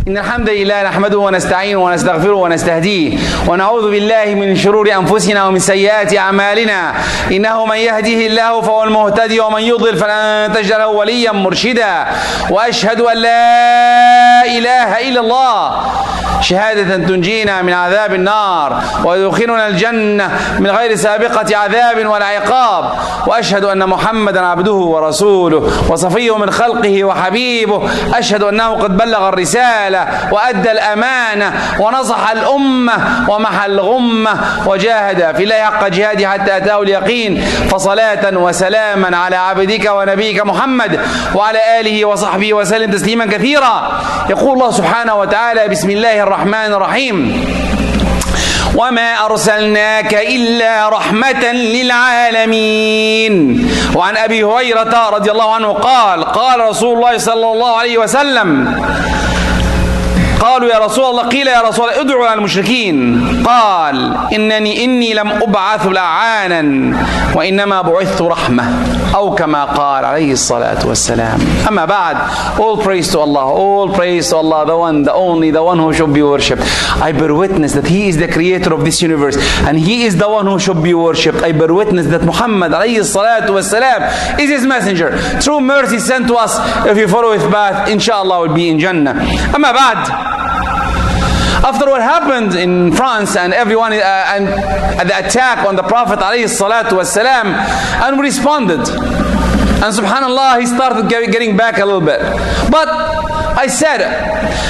إن الحمد لله نحمده ونستعينه ونستغفره ونستهديه ونعوذ بالله من شرور أنفسنا ومن سيئات أعمالنا إنه من يهده الله فهو المهتدي ومن يضلل فلن تجد له وليا مرشدا وأشهد أن لا إله إلا الله شهادة تنجينا من عذاب النار ويدخلنا الجنة من غير سابقة عذاب ولا عقاب وأشهد أن محمدا عبده ورسوله وصفيه من خلقه وحبيبه أشهد أنه قد بلغ الرسالة وأدى الأمانة ونصح الأمة ومحى الغمة وجاهد في الله حق جهاده حتى أتاه اليقين فصلاة وسلاما على عبدك ونبيك محمد وعلى آله وصحبه وسلم تسليما كثيرا. يقول الله سبحانه وتعالى: بسم الله الرحمن الرحيم: وما أرسلناك إلا رحمة للعالمين. وعن أبي هريرة رضي الله عنه قال: قال رسول الله صلى الله عليه وسلم: قالوا يا رسول الله، قيل يا رسول الله ادعوا على المشركين، قال: إني لم أبعث لعانا وإنما بعثت رحمة، أو كما قال عليه الصلاة والسلام. أما بعد, all praise to Allah, all praise to Allah, the one, the only, the one who should be worshipped. I bear witness that He is the creator of this universe and He is the one who should be worshipped. I bear witness that Muhammad alayhi salatu wasalam is His messenger. True mercy sent to us. If you follow His path, inshallah will be in Jannah. أما بعد, after what happened in France and everyone and the attack on the Prophet ﷺ, and we responded, and subhanallah, he started getting back a little bit. But I said,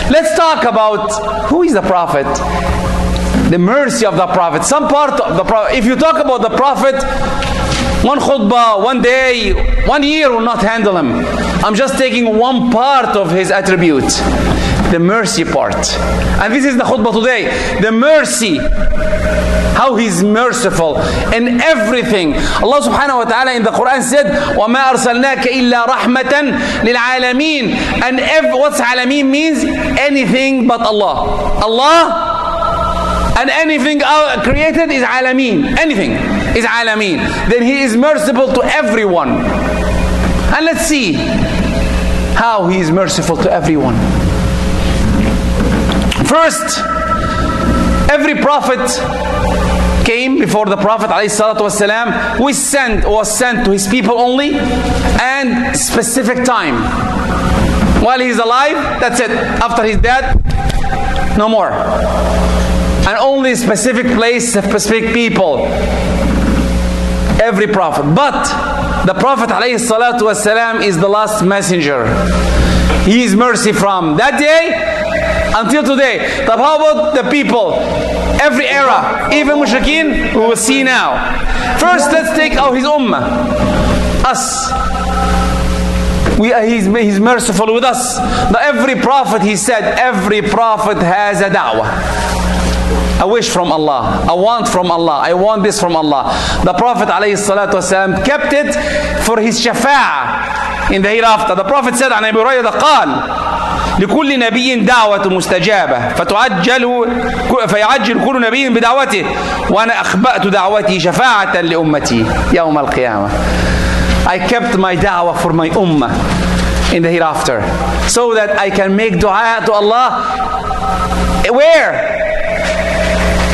let's talk about who is the Prophet, the mercy of the Prophet, some part of the Prophet. If you talk about the Prophet, one khutbah, one day, 1 year will not handle him. I'm just taking one part of his attribute, the mercy part. And this is the khutbah today. The mercy, how He's merciful in everything. Allah subhanahu wa ta'ala in the Quran said, وَمَا أَرْسَلْنَاكَ إِلَّا رَحْمَةً لِلْعَالَمِينَ. And what's alamin means? Anything but Allah. Allah and anything created is alamin. Anything is alamin. Then He is merciful to everyone. And let's see how He is merciful to everyone. First, every prophet came before the Prophet ﷺ, was sent to his people only and specific time. While he's alive, that's it. After he's dead, no more. And only specific place, specific people. Every prophet. But the Prophet ﷺ is the last messenger. He is mercy from that day until today. But how about the people? Every era, even mushrikeen, we will see now. First, let's take out his ummah, us. He's merciful with us. Every prophet, he said, every prophet has a da'wah, a wish from Allah, a want from Allah. I want this from Allah. The Prophet ﷺ kept it for his shafa'ah in the hereafter. The Prophet said عن أبي هريرة قال: لكل نبي دعوة مستجابة فيعجل كل نبي بدعوته وأنا أخبأت دعوتي شفاعة لأمتي يوم القيامة. I kept my da'wah for my ummah in the hereafter, so that I can make dua to Allah. Where?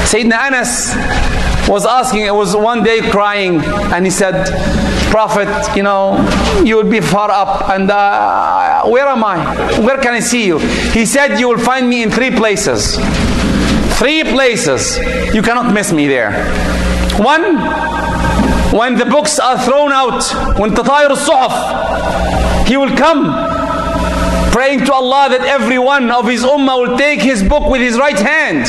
Sayyidina Anas was one day crying, and he said, Prophet, you will be far up, and where am I? Where can I see you? He said, you will find me in 3 places. 3 places. You cannot miss me there. 1, when the books are thrown out, when tatayur as-suhuf, he will come praying to Allah that every one of his ummah will take his book with his right hand.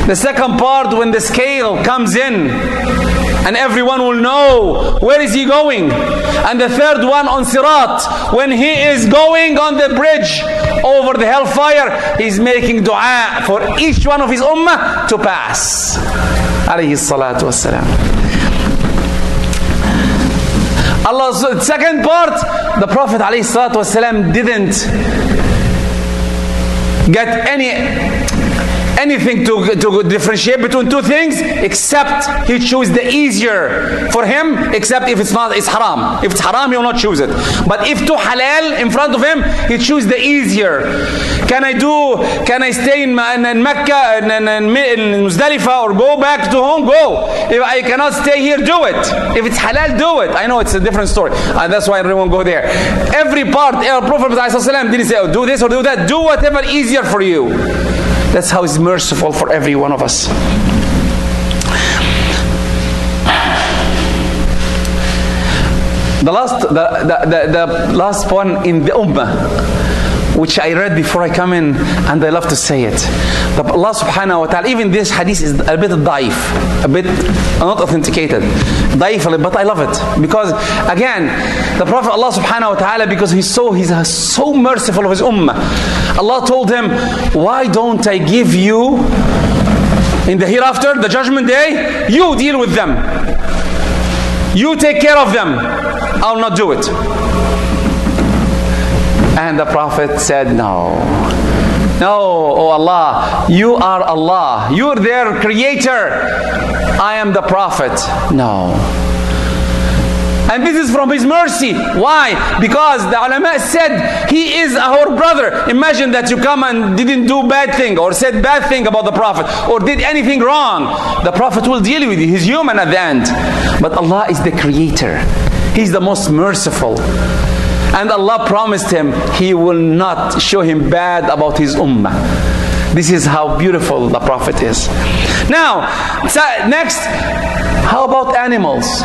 The second part, when the scale comes in and everyone will know where is he going. And the third one, on Sirat, when he is going on the bridge over the hellfire, he's making dua for each one of his ummah to pass. Alayhi salatu wassalam. Allah's second part, the Prophet alayhi salatu wassalam didn't get any anything to differentiate between two things, except he choose the easier for him, except if it's haram. If it's haram, he will not choose it. But if two halal in front of him, he choose the easier. Can I stay in Mecca, in Muzdalifah, or go back to home? Go. If I cannot stay here, do it. If it's halal, do it. I know it's a different story, and that's why everyone go there. Every part, Prophet ﷺ didn't say, oh, do this or do that. Do whatever easier for you. That's how He's merciful for every one of us. The last one in the Ummah, which I read before I come in, and I love to say it. Allah subhanahu wa ta'ala, even this hadith is a bit daif, a bit not authenticated. Daif, but I love it. Because again, the Prophet Allah subhanahu wa ta'ala, because he's so merciful of his ummah, Allah told him, why don't I give you in the hereafter, the judgment day, you deal with them. You take care of them. I'll not do it. And the Prophet said, no, oh Allah, you are Allah. You're their creator. I am the Prophet. No. And this is from His mercy. Why? Because the ulama said, he is our brother. Imagine that you come and didn't do bad thing, or said bad thing about the Prophet, or did anything wrong. The Prophet will deal with you. He's human at the end. But Allah is the creator. He's the most merciful. And Allah promised him He will not show him bad about his ummah. This is how beautiful the Prophet is. Now, next, how about animals?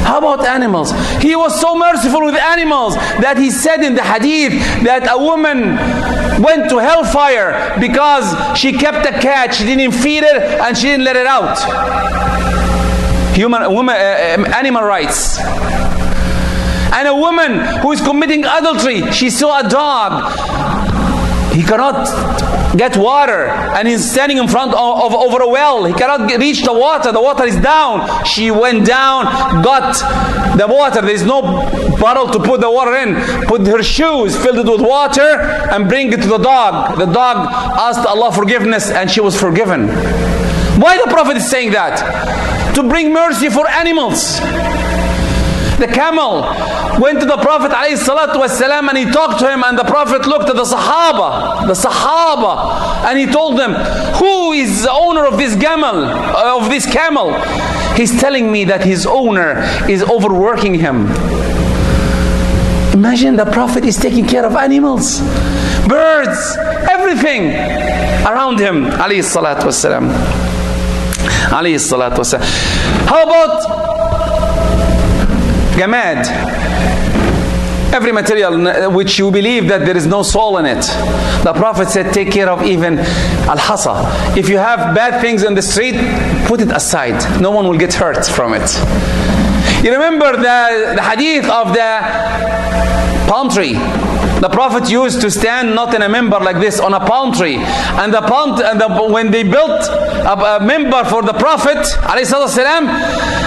How about animals? He was so merciful with animals that he said in the hadith that a woman went to hellfire because she kept a cat, she didn't feed it and she didn't let it out. Animal rights. And a woman who is committing adultery, she saw a dog. He cannot get water and he's standing in front of over a well. He cannot reach the water is down. She went down, got the water. There is no bottle to put the water in. Put her shoes, filled it with water and bring it to the dog. The dog asked Allah forgiveness and she was forgiven. Why the Prophet is saying that? To bring mercy for animals. The camel went to the Prophet ﷺ and he talked to him, and the Prophet looked at the Sahaba, and he told them, who is the owner of this camel? He's telling me that his owner is overworking him. Imagine the Prophet is taking care of animals, birds, everything around him. Alayhi salatu wassalam. Alayhi salatu wassalam. How about Gamad, every material which you believe that there is no soul in it. The Prophet said, take care of even al-hasa. If you have bad things in the street, put it aside. No one will get hurt from it. You remember the hadith of the palm tree. The Prophet used to stand not in a minbar like this, on a palm tree. And when they built a minbar for the Prophet, ﷺ,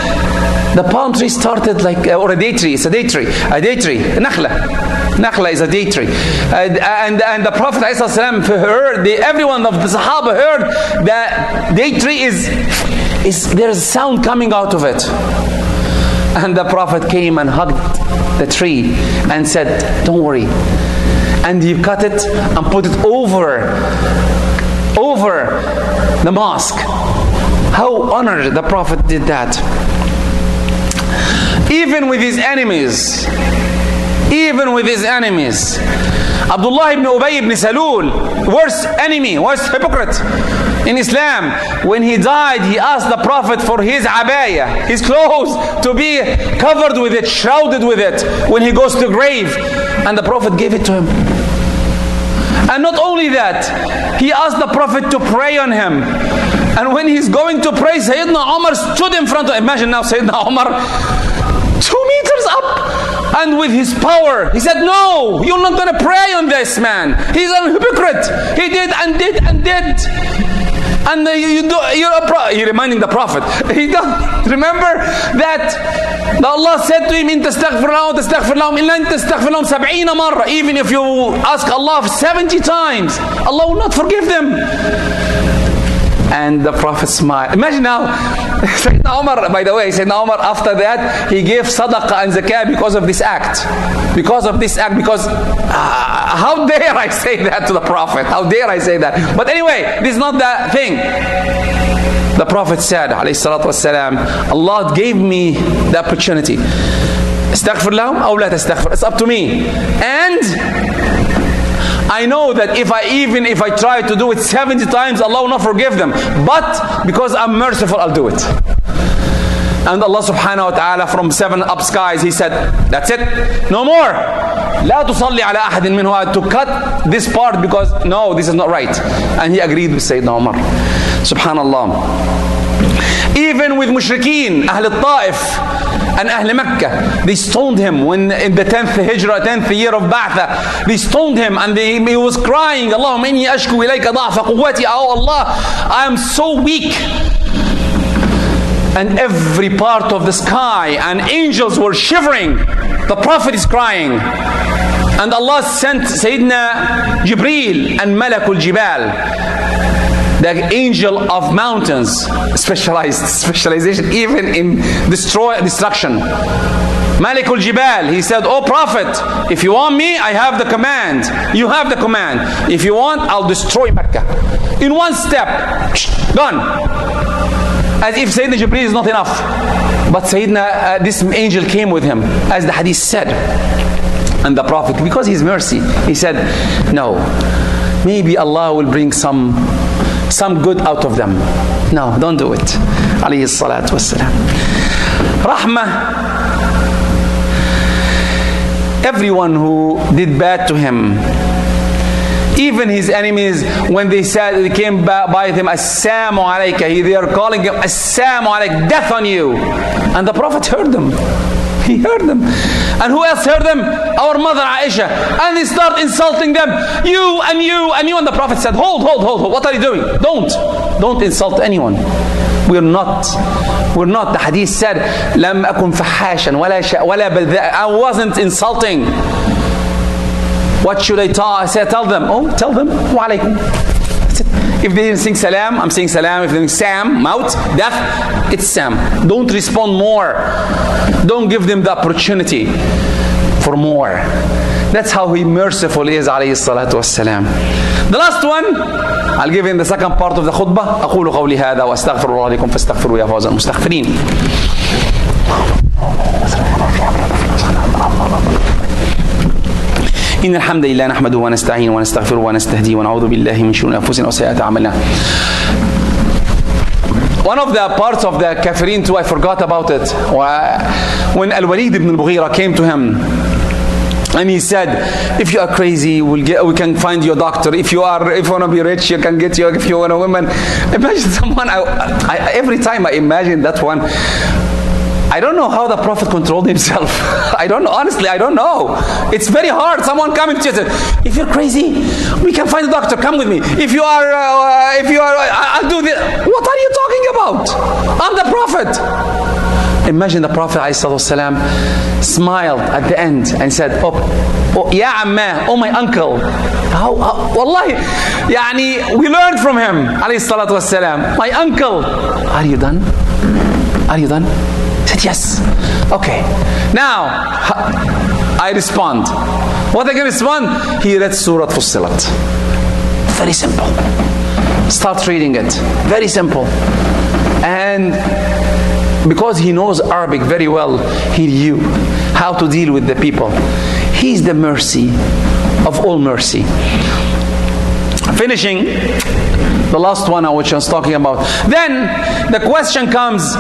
the palm tree started like, or a date tree, it's a date tree, Nakhla is a date tree. And the Prophet ﷺ heard, everyone of the Sahaba heard that date tree there's a sound coming out of it. And the Prophet came and hugged the tree and said, don't worry. And he cut it and put it over the mosque. How honored the Prophet did that. Even with his enemies, Abdullah ibn Ubay ibn Salul, worst enemy, worst hypocrite in Islam, when he died, he asked the Prophet for his abaya, his clothes, to be covered with it, shrouded with it when he goes to the grave, and the Prophet gave it to him. And not only that, he asked the Prophet to pray on him. And when he's going to pray, Sayyidina Umar stood in front of him. Imagine now Sayyidina Umar 2 meters up, and with his power he said, no, you're not going to pray on this man. He's a hypocrite. He did and did and did. And you're reminding the Prophet. He don't remember that Allah said to him, in tastaghfir lahum illa in tastaghfir lahum 70 marra. Even if you ask Allah 70 times, Allah will not forgive them. And the Prophet smiled. Imagine now, Sayyidina Umar, by the way, Sayyidina Umar, after that, he gave sadaqah and zakah because of this act. Because of this act, because how dare I say that to the Prophet? How dare I say that? But anyway, this is not the thing. The Prophet said, alayhi salatu wassalam, Allah gave me the opportunity. Astaghfir lahum aw la tastaghfir. It's up to me. And I know that if I try to do it 70 times, Allah will not forgive them. But because I'm merciful, I'll do it. And Allah subhanahu wa ta'ala from 7 up skies, He said, that's it. No more. لا تصلي على أحد منهم, to cut this part because no, this is not right. And He agreed with Sayyidina Umar. Subhanallah. Even with mushrikeen, Ahl al-Ta'if and Ahl Makkah, they stoned him when in the 10th Hijrah, 10th year of Ba'tha, they stoned him and he was crying, Allahumma inni ashku ilayka da'fa quwwati, oh Allah, I am so weak. And every part of the sky and angels were shivering. The Prophet is crying. And Allah sent Sayyidina Jibreel and Malakul Jibal, the angel of mountains, specialization even in destruction. Malikul Jibal, he said, oh Prophet, if you want me, I have the command. You have the command. If you want, I'll destroy Mecca. In one step, done. As if Sayyidina Jibreel is not enough. But Sayyidina, this angel came with him, as the hadith said. And the Prophet, because his mercy, he said, no, maybe Allah will bring some good out of them. No, don't do it. Alayhi salatu wassalam. Rahmah. Everyone who did bad to him, even his enemies, when they came by him, Assalamu alayka, they are calling him Assalamu alayk, death on you. And the Prophet heard them. He heard them. And who else heard them? Our mother Aisha. And they start insulting them. You and you and you. And the Prophet said, hold. What are you doing? Don't insult anyone. We're not. The hadith said, لم أكن فحاشا ولا بذاء. I wasn't insulting. What should I tell them? Oh, tell them. Wa alaykum. If they didn't sing salam, I'm saying salam. If they didn't sam, maut, death, it's sam. Don't respond more. Don't give them the opportunity for more. That's how He merciful is, alayhi salatu wassalam. The last one, I'll give in the second part of the khutbah. أقول قولي هذا وأستغفر الله لكم فاستغفروا يا فوز المستغفرين. إن الحمد لله نحمده ونستعينه ونستغفره ونستهديه ونعوذ بالله من شرور أنفسنا وسيئات أعمالنا. One of the parts of the kafirin too, I forgot about it. When Al-Walid ibn al-Mughira came to him and he said, if you are crazy, we can find you a doctor. If you want to be rich, you can get you. If you want a woman, imagine someone. Every time I imagine that one, I don't know how the Prophet controlled himself. I don't know. Honestly, I don't know. It's very hard. Someone coming to you and said, if you're crazy, we can find a doctor. Come with me. If you are, I'll do this. What are you talking about? I'm the Prophet. Imagine the Prophet ﷺ smiled at the end and said, oh ya amma, oh my uncle. Wallahi, yani, we learned from him, alayhi salatu wassalam. My uncle, are you done? Are you done? He said, yes. Okay. Now, I respond. What I can respond? He read Surah Fussilat. Very simple. Start reading it. Very simple. And because he knows Arabic very well, he knew how to deal with the people. He's the mercy of all mercy. Finishing the last one which I was talking about. Then the question comes,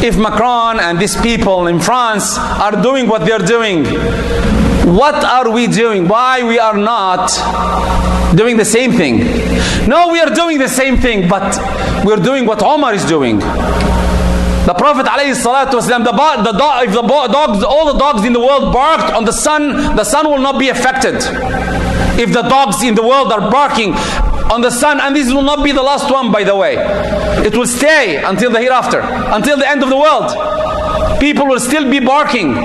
if Macron and these people in France are doing what they're doing, what are we doing? Why we are not doing the same thing? No, we are doing the same thing, but we're doing what Omar is doing. The Prophet ﷺ, if the dogs, all the dogs in the world barked on the sun will not be affected. If the dogs in the world are barking on the sun, and this will not be the last one, by the way, it will stay until the hereafter, until the end of the world. People will still be barking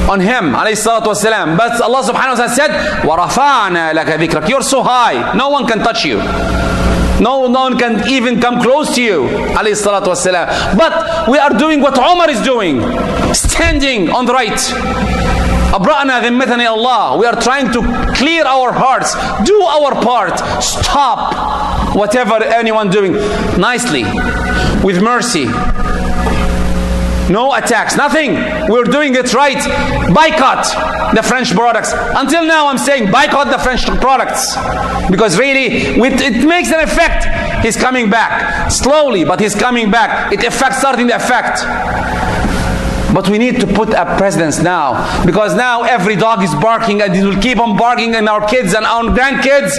on him, alayhi salatu wasalam. But Allah subhanahu wa ta'ala said, وَرَفَعْنَا لَكَ ذِكْرَكَ. You're so high, no one can touch you. No one can even come close to you, alayhi salatu wassalam. But we are doing what Umar is doing, standing on the right. أبرأنا ذمتنا يا Allah. We are trying to clear our hearts, do our part, stop whatever anyone doing nicely, with mercy. No attacks, nothing. We're doing it right. Boycott the French products. Until now I'm saying boycott the French products, because really it makes an effect. He's coming back slowly, but he's coming back. It affects, starting the effect. But we need to put a precedence now, because now every dog is barking, and it will keep on barking, and our kids and our grandkids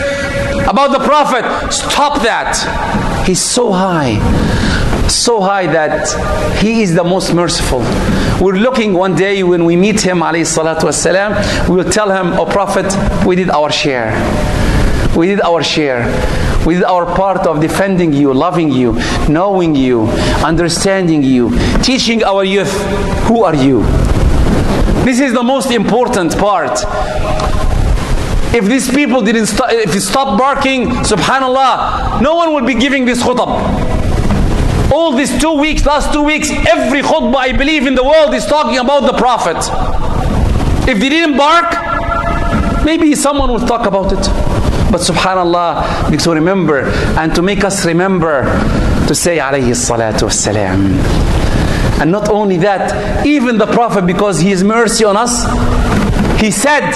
about the Prophet. Stop that. He's so high that he is the most merciful. We're looking one day when we meet him, alayhi salatu wassalam, we will tell him, oh Prophet, we did our share. We did our share. We did our part of defending you, loving you, knowing you, understanding you, teaching our youth, who are you? This is the most important part. If these people didn't stop, if you stop barking, subhanallah, no one will be giving this khutbah. All these 2 weeks, last 2 weeks, every khutbah I believe in the world is talking about the Prophet. If they didn't bark, maybe someone will talk about it. But subhanallah, to remember and to make us remember to say alayhi salatu wassalam. And not only that, even the Prophet, because he is mercy on us, he said,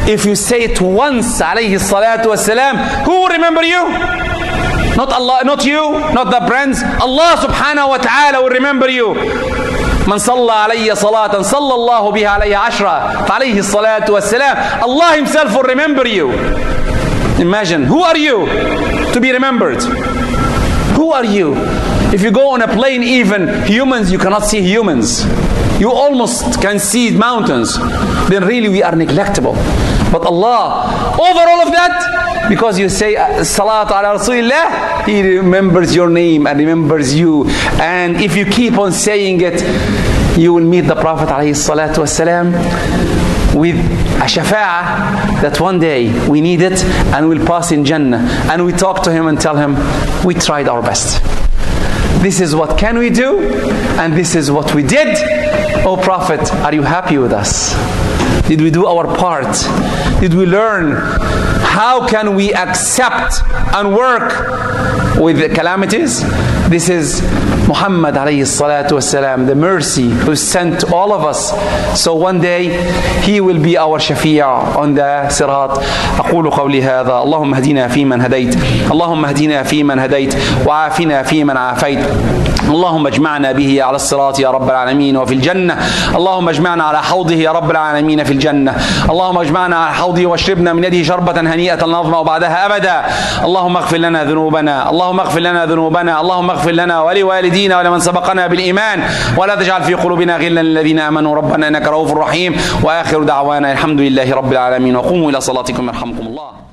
if you say it once alayhi salatu wassalam, who will remember you? Not Allah, not you, not the friends. Allah subhanahu wa ta'ala will remember you. من صلى علي صلاة صلى الله بها علي عشرة فعليه الصلاة والسلام. Allah himself will remember you. Imagine, who are you to be remembered? Who are you? If you go on a plane, even humans, you cannot see humans. You almost can see mountains. Then really we are neglectable. But Allah, over all of that, because you say Salat ala Rasulillah, He remembers your name and remembers you. And if you keep on saying it, you will meet the Prophet alayhi salatu wasalam with a shafa'ah that one day we need it, and we'll pass in Jannah. And we talk to him and tell him, we tried our best. This is what can we do, and this is what we did. Oh Prophet, are you happy with us? Did we do our part? Did we learn how can we accept and work with the calamities? This is Muhammad alayhi salatu wasalam, the mercy who sent to all of us. So one day he will be our shafi'a on the sirat. أقول قولي هذا. اللهم اهدنا فيمن هديت. اللهم اهدنا فيمن هديت وعافنا فيمن عافيت. اللهم اجمعنا به على الصراط يا رب العالمين وفي الجنة. اللهم اجمعنا على حوضه يا رب العالمين في الجنة. اللهم اجمعنا على حوضه واشربنا من يده شربة هنيئة لا نظمأ بعدها أبدا. اللهم اغفر لنا ذنوبنا. اللهم اغفر لنا ذنوبنا. اللهم اغفر لنا ولوالدينا ولمن سبقنا بالإيمان، ولا تجعل في قلوبنا غلا للذين آمنوا ربنا إنك رؤوف رحيم. وآخر دعوانا الحمد لله رب العالمين، وقوموا إلى صلاتكم يرحمكم الله.